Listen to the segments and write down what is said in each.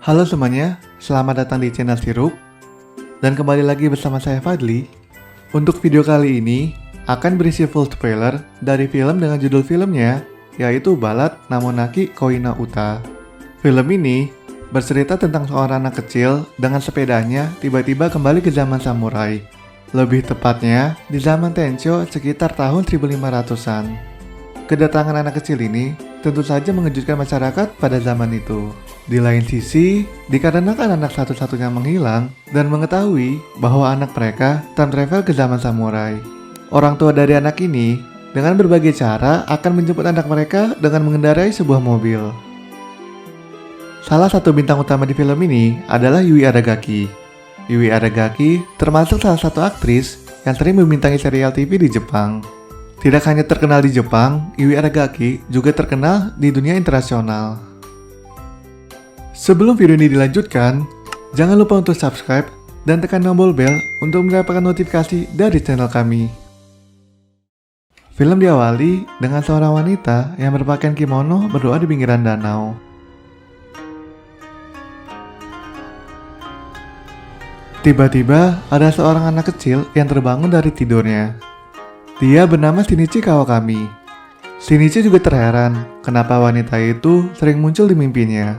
Halo semuanya, selamat datang di channel Sirup. Dan kembali lagi bersama saya Fadli. Untuk video kali ini akan berisi full spoiler dari film dengan judul filmnya, yaitu Ballad Namonaki Koi no Uta. Film ini bercerita tentang seorang anak kecil dengan sepedanya tiba-tiba kembali ke zaman samurai. Lebih tepatnya di zaman Tencho sekitar tahun 1500-an. Kedatangan anak kecil ini tentu saja mengejutkan masyarakat pada zaman itu. Di lain sisi, dikarenakan anak satu-satunya menghilang dan mengetahui bahwa anak mereka time travel ke zaman samurai. Orang tua dari anak ini dengan berbagai cara akan menjemput anak mereka dengan mengendarai sebuah mobil. Salah satu bintang utama di film ini adalah Yui Aragaki. Yui Aragaki termasuk salah satu aktris yang sering membintangi serial TV di Jepang. Tidak hanya terkenal di Jepang, Yui Aragaki juga terkenal di dunia internasional. Sebelum video ini dilanjutkan, jangan lupa untuk subscribe dan tekan tombol bel untuk mendapatkan notifikasi dari channel kami. Film diawali dengan seorang wanita yang berpakaian kimono berdoa di pinggiran danau. Tiba-tiba ada seorang anak kecil yang terbangun dari tidurnya. Dia bernama Shinichi Kawakami. Shinichi juga terheran kenapa wanita itu sering muncul di mimpinya.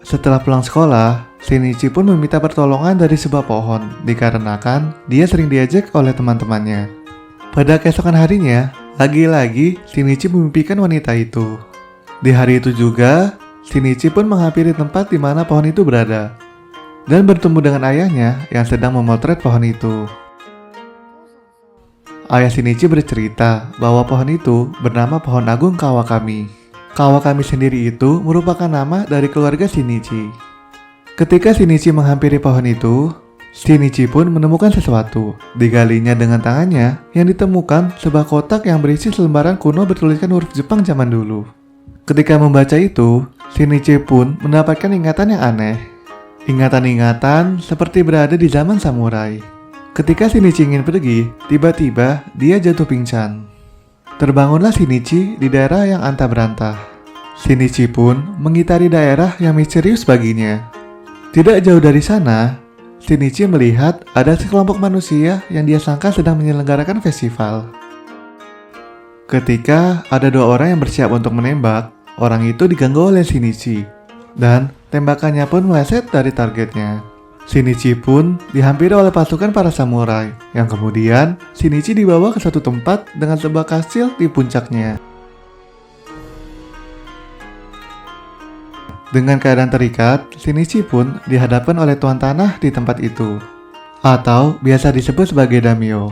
Setelah pulang sekolah, Shinichi pun meminta pertolongan dari sebuah pohon dikarenakan dia sering diejek oleh teman-temannya. Pada keesokan harinya, lagi-lagi Shinichi memimpikan wanita itu. Di hari itu juga, Shinichi pun menghampiri tempat di mana pohon itu berada dan bertemu dengan ayahnya yang sedang memotret pohon itu. Ayah Shinichi bercerita bahwa pohon itu bernama Pohon Agung Kawakami. Kawakami sendiri itu merupakan nama dari keluarga Shinichi. Ketika Shinichi menghampiri pohon itu, Shinichi pun menemukan sesuatu. Digalinya dengan tangannya yang ditemukan sebuah kotak yang berisi selembaran kuno bertuliskan huruf Jepang zaman dulu. Ketika membaca itu, Shinichi pun mendapatkan ingatan yang aneh. Ingatan-ingatan seperti berada di zaman samurai. Ketika Shinichi ingin pergi, tiba-tiba dia jatuh pingsan. Terbangunlah Shinichi di daerah yang antah berantah. Shinichi pun mengitari daerah yang misterius baginya. Tidak jauh dari sana, Shinichi melihat ada sekelompok manusia yang dia sangka sedang menyelenggarakan festival. Ketika ada dua orang yang bersiap untuk menembak, orang itu diganggu oleh Shinichi, dan tembakannya pun meleset dari targetnya. Shinichi pun dihampiri oleh pasukan para samurai, yang kemudian Shinichi dibawa ke suatu tempat dengan sebuah kastil di puncaknya. Dengan keadaan terikat, Shinichi pun dihadapkan oleh tuan tanah di tempat itu, atau biasa disebut sebagai daimyo.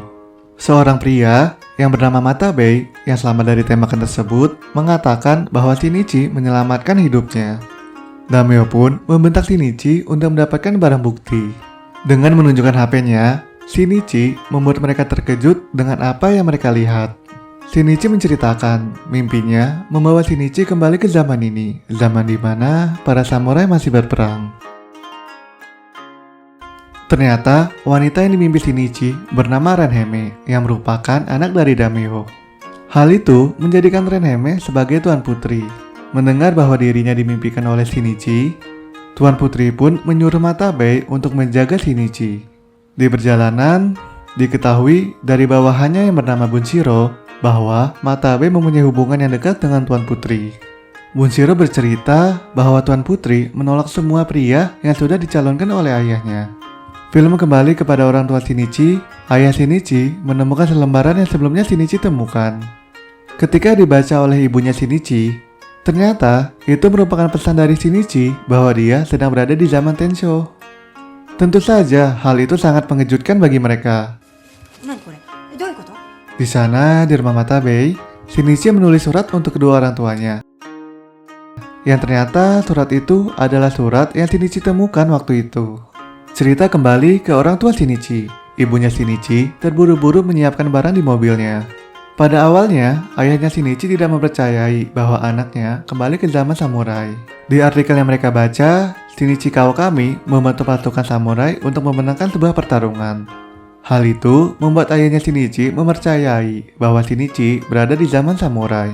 Seorang pria yang bernama Matabe yang selamat dari tembakan tersebut mengatakan bahwa Shinichi menyelamatkan hidupnya. Daimyo pun membentak Shinichi untuk mendapatkan barang bukti. Dengan menunjukkan HP-nya, Shinichi membuat mereka terkejut dengan apa yang mereka lihat. Shinichi menceritakan mimpinya membawa Shinichi kembali ke zaman ini, zaman di mana para samurai masih berperang. Ternyata wanita yang dimimpi Shinichi bernama Renheme yang merupakan anak dari Daimyo. Hal itu menjadikan Renheme sebagai tuan putri. Mendengar bahwa dirinya dimimpikan oleh Shinichi, Tuan Putri pun menyuruh Matabe untuk menjaga Shinichi. Di perjalanan, diketahui dari bawahannya yang bernama Bunshiro bahwa Matabe mempunyai hubungan yang dekat dengan Tuan Putri. Bunshiro bercerita bahwa Tuan Putri menolak semua pria yang sudah dicalonkan oleh ayahnya. Film kembali kepada orang tua Shinichi. Ayah Shinichi menemukan selembaran yang sebelumnya Shinichi temukan. Ketika dibaca oleh ibunya Shinichi, ternyata itu merupakan pesan dari Shinichi bahwa dia sedang berada di zaman Tencho. Tentu saja hal itu sangat mengejutkan bagi mereka. Di sana, di rumah Matabe, Shinichi menulis surat untuk kedua orang tuanya. Yang ternyata surat itu adalah surat yang Shinichi temukan waktu itu. Cerita kembali ke orang tua Shinichi. Ibunya Shinichi terburu-buru menyiapkan barang di mobilnya. Pada awalnya, ayahnya Shinichi tidak mempercayai bahwa anaknya kembali ke zaman samurai. Di artikel yang mereka baca, Shinichi Kawakami membantu pasukan samurai untuk memenangkan sebuah pertarungan. Hal itu membuat ayahnya Shinichi mempercayai bahwa Shinichi berada di zaman samurai.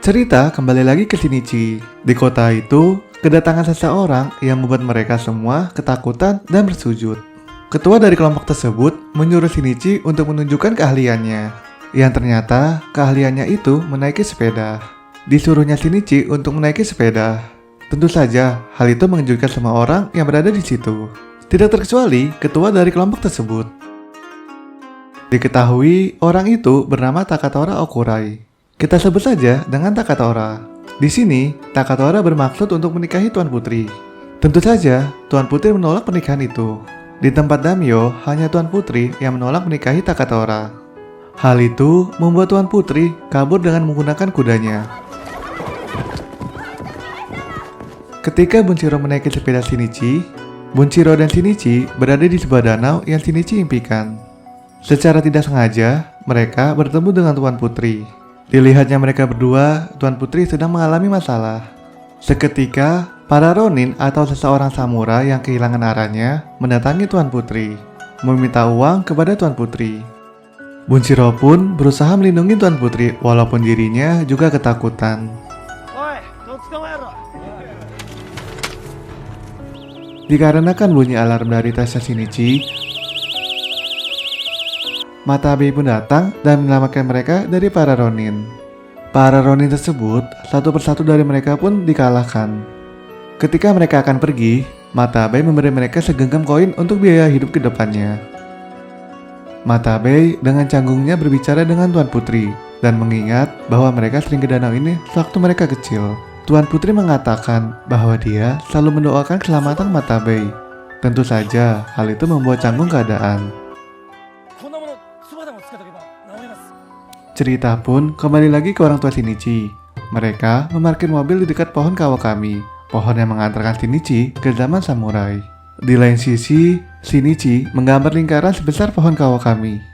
Cerita kembali lagi ke Shinichi. Di kota itu, kedatangan seseorang yang membuat mereka semua ketakutan dan bersujud. Ketua dari kelompok tersebut menyuruh Shinichi untuk menunjukkan keahliannya, yang ternyata keahliannya itu menaiki sepeda. Disuruhnya Shinichi untuk menaiki sepeda. Tentu saja, hal itu mengejutkan semua orang yang berada di situ. Tidak terkecuali ketua dari kelompok tersebut. Diketahui orang itu bernama Takatora Okurai. Kita sebut saja dengan Takatora. Di sini, Takatora bermaksud untuk menikahi Tuan Putri. Tentu saja, Tuan Putri menolak pernikahan itu. Di tempat Damio, hanya Tuan Putri yang menolak menikahi Takatora. Hal itu membuat Tuan Putri kabur dengan menggunakan kudanya. Ketika Bunshiro menaiki sepeda Shinichi, Bunshiro dan Shinichi berada di sebuah danau yang Shinichi impikan. Secara tidak sengaja, mereka bertemu dengan Tuan Putri. Dilihatnya mereka berdua, Tuan Putri sedang mengalami masalah. Seketika, para Ronin atau seseorang samurai yang kehilangan arahnya mendatangi Tuan Putri, meminta uang kepada Tuan Putri. Bunshiro pun berusaha melindungi Tuan Putri walaupun dirinya juga ketakutan. Dikarenakan bunyi alarm dari tasnya Shinichi, Matabe pun datang dan menyelamatkan mereka dari para Ronin. Para Ronin tersebut, satu persatu dari mereka pun dikalahkan. Ketika mereka akan pergi, Matabe memberi mereka segenggam koin untuk biaya hidup ke depannya. Matabe dengan canggungnya berbicara dengan Tuan Putri dan mengingat bahwa mereka sering ke danau ini sewaktu mereka kecil. Tuan Putri mengatakan bahwa dia selalu mendoakan keselamatan Matabe. Tentu saja, hal itu membuat canggung keadaan. Cerita pun kembali lagi ke orang tua Shinichi. Mereka memarkir mobil di dekat pohon Kawakami, pohon yang mengantarkan Shinichi ke zaman samurai. Di lain sisi, Shinichi menggambar lingkaran sebesar pohon Kawakami.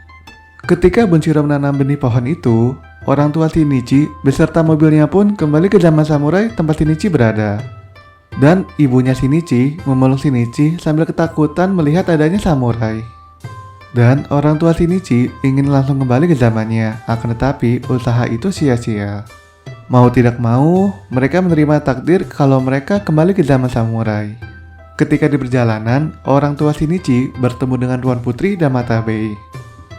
Ketika Bunshiro menanam benih pohon itu, orang tua Shinichi beserta mobilnya pun kembali ke zaman samurai tempat Shinichi berada. Dan ibunya Shinichi memeluk Shinichi sambil ketakutan melihat adanya samurai. Dan orang tua Shinichi ingin langsung kembali ke zamannya, akan tetapi usaha itu sia-sia. Mau tidak mau, mereka menerima takdir kalau mereka kembali ke zaman samurai. Ketika di perjalanan, orang tua Shinichi bertemu dengan Tuan Putri dan Matabe.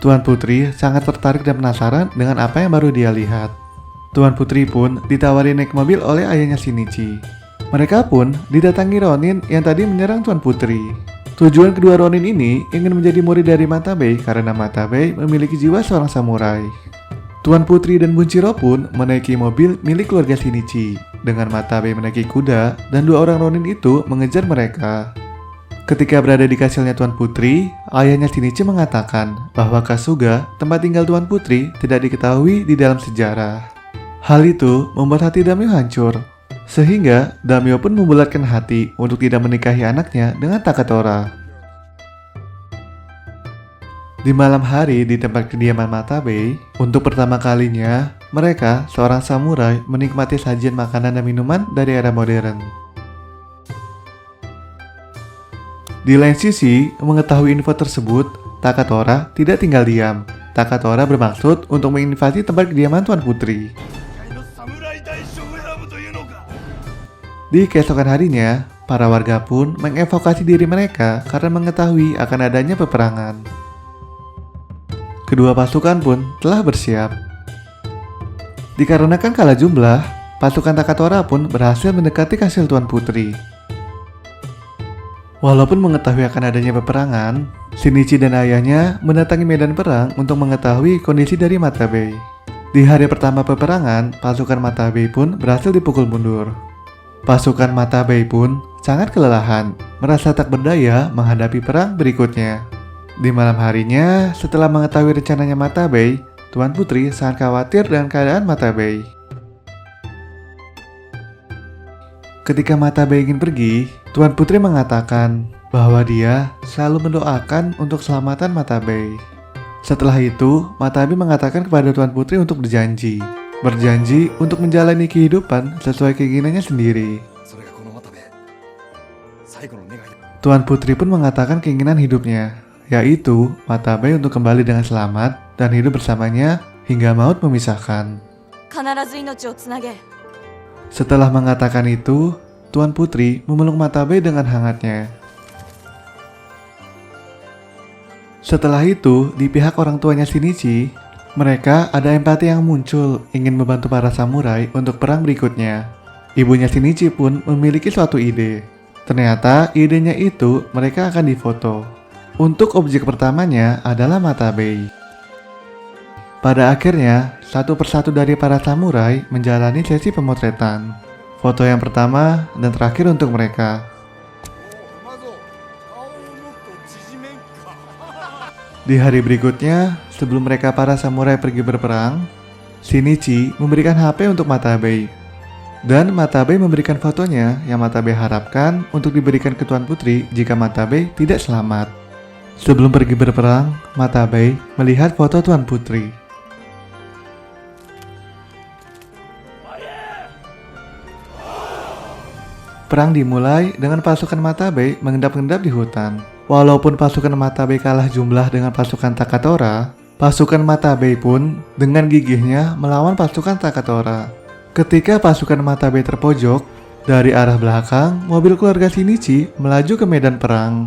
Tuan Putri sangat tertarik dan penasaran dengan apa yang baru dia lihat. Tuan Putri pun ditawari naik mobil oleh ayahnya Shinichi. Mereka pun didatangi Ronin yang tadi menyerang Tuan Putri. Tujuan kedua Ronin ini ingin menjadi murid dari Matabe karena Matabe memiliki jiwa seorang samurai. Tuan Putri dan Bunshiro pun menaiki mobil milik keluarga Shinichi, dengan Matabe menaiki kuda dan dua orang Ronin itu mengejar mereka. Ketika berada di kastilnya Tuan Putri, ayahnya Shinichi mengatakan bahwa Kasuga, tempat tinggal Tuan Putri, tidak diketahui di dalam sejarah. Hal itu membuat hati Damio hancur, sehingga Damio pun membulatkan hati untuk tidak menikahi anaknya dengan Takatora. Di malam hari di tempat kediaman Matabe, untuk pertama kalinya, mereka, seorang samurai, menikmati sajian makanan dan minuman dari era modern. Di lain sisi, mengetahui info tersebut, Takatora tidak tinggal diam. Takatora bermaksud untuk menginvasi tempat kediaman Tuan Putri. Di keesokan harinya, para warga pun mengevakuasi diri mereka karena mengetahui akan adanya peperangan. Kedua pasukan pun telah bersiap. Dikarenakan kalah jumlah, pasukan Takatora pun berhasil mendekati kastil Tuan Putri. Walaupun mengetahui akan adanya peperangan, Shinichi dan ayahnya mendatangi medan perang untuk mengetahui kondisi dari Matabe. Di hari pertama peperangan, pasukan Matabe pun berhasil dipukul mundur. Pasukan Matabe pun sangat kelelahan, merasa tak berdaya menghadapi perang berikutnya. Di malam harinya, setelah mengetahui rencananya Matabe, Tuan Putri sangat khawatir dengan keadaan Matabe. Ketika Matabe ingin pergi, Tuan Putri mengatakan bahwa dia selalu mendoakan untuk keselamatan Matabe. Setelah itu, Matabe mengatakan kepada Tuan Putri untuk berjanji untuk menjalani kehidupan sesuai keinginannya sendiri. Tuan Putri pun mengatakan keinginan hidupnya, yaitu Matabe untuk kembali dengan selamat dan hidup bersamanya hingga maut memisahkan. Setelah mengatakan itu, Tuan Putri memeluk Matabe dengan hangatnya. Setelah itu, di pihak orang tuanya Shinichi, mereka ada empati yang muncul ingin membantu para samurai untuk perang berikutnya. Ibunya Shinichi pun memiliki suatu ide. Ternyata idenya itu mereka akan difoto. Untuk objek pertamanya adalah Matabe. Pada akhirnya, satu persatu dari para samurai menjalani sesi pemotretan. Foto yang pertama dan terakhir untuk mereka. Di hari berikutnya, sebelum mereka para samurai pergi berperang, Shinichi memberikan HP untuk Matabe. Dan Matabe memberikan fotonya yang Matabe harapkan untuk diberikan ke Tuan Putri jika Matabe tidak selamat. Sebelum pergi berperang, Matabe melihat foto Tuan Putri. Perang dimulai dengan pasukan Matabe mengendap-endap di hutan. Walaupun pasukan Matabe kalah jumlah dengan pasukan Takatora, pasukan Matabe pun dengan gigihnya melawan pasukan Takatora. Ketika pasukan Matabe terpojok, dari arah belakang, mobil keluarga Shinichi melaju ke medan perang.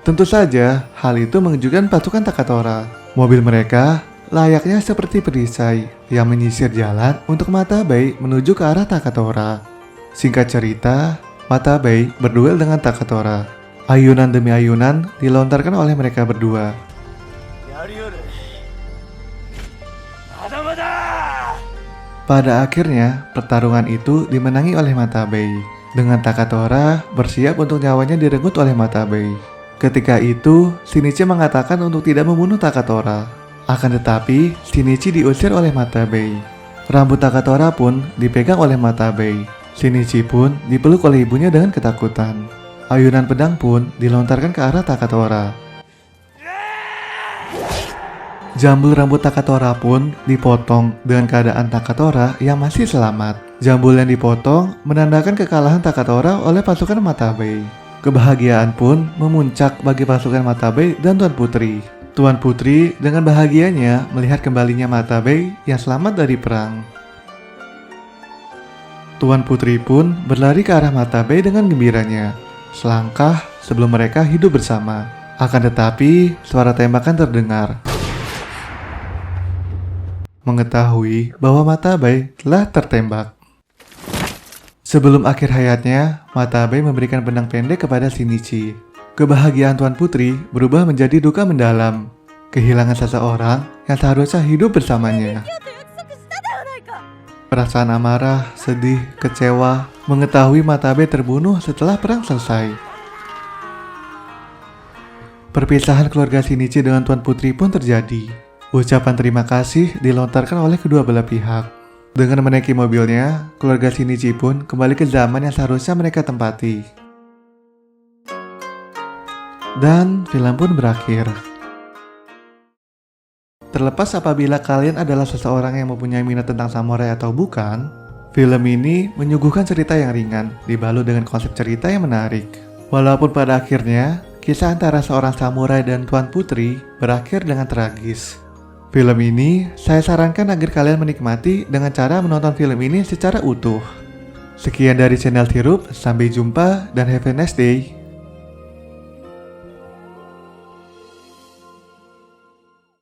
Tentu saja, hal itu mengejutkan pasukan Takatora. Mobil mereka layaknya seperti perisai yang menyisir jalan untuk Matabe menuju ke arah Takatora. Singkat cerita, Matabe berduel dengan Takatora. Ayunan demi ayunan dilontarkan oleh mereka berdua. Pada akhirnya, pertarungan itu dimenangi oleh Matabe. Dengan Takatora bersiap untuk nyawanya direnggut oleh Matabe. Ketika itu, Shinichi mengatakan untuk tidak membunuh Takatora. Akan tetapi, Shinichi diusir oleh Matabe. Rambut Takatora pun dipegang oleh Matabe. Shinichi pun dipeluk oleh ibunya dengan ketakutan. Ayunan pedang pun dilontarkan ke arah Takatora. Jambul rambut Takatora pun dipotong dengan keadaan Takatora yang masih selamat. Jambul yang dipotong menandakan kekalahan Takatora oleh pasukan Matabe. Kebahagiaan pun memuncak bagi pasukan Matabe dan Tuan Putri. Tuan Putri dengan bahagianya melihat kembalinya Matabe yang selamat dari perang. Tuan Putri pun berlari ke arah Matabe dengan gembiranya. Selangkah sebelum mereka hidup bersama. Akan tetapi, suara tembakan terdengar. Mengetahui bahwa Matabe telah tertembak. Sebelum akhir hayatnya, Matabe memberikan pedang pendek kepada Shinichi. Kebahagiaan Tuan Putri berubah menjadi duka mendalam. Kehilangan seseorang yang seharusnya hidup bersamanya. Perasaan amarah, sedih, kecewa, mengetahui Matabe terbunuh setelah perang selesai. Perpisahan keluarga Shinichi dengan Tuan Putri pun terjadi. Ucapan terima kasih dilontarkan oleh kedua belah pihak. Dengan menaiki mobilnya, keluarga Shinichi pun kembali ke zaman yang seharusnya mereka tempati. Dan film pun berakhir. Terlepas apabila kalian adalah seseorang yang mempunyai minat tentang samurai atau bukan, film ini menyuguhkan cerita yang ringan, dibalut dengan konsep cerita yang menarik. Walaupun pada akhirnya, kisah antara seorang samurai dan Tuan Putri berakhir dengan tragis. Film ini saya sarankan agar kalian menikmati dengan cara menonton film ini secara utuh. Sekian dari channel Tirup, sampai jumpa dan have a nice day.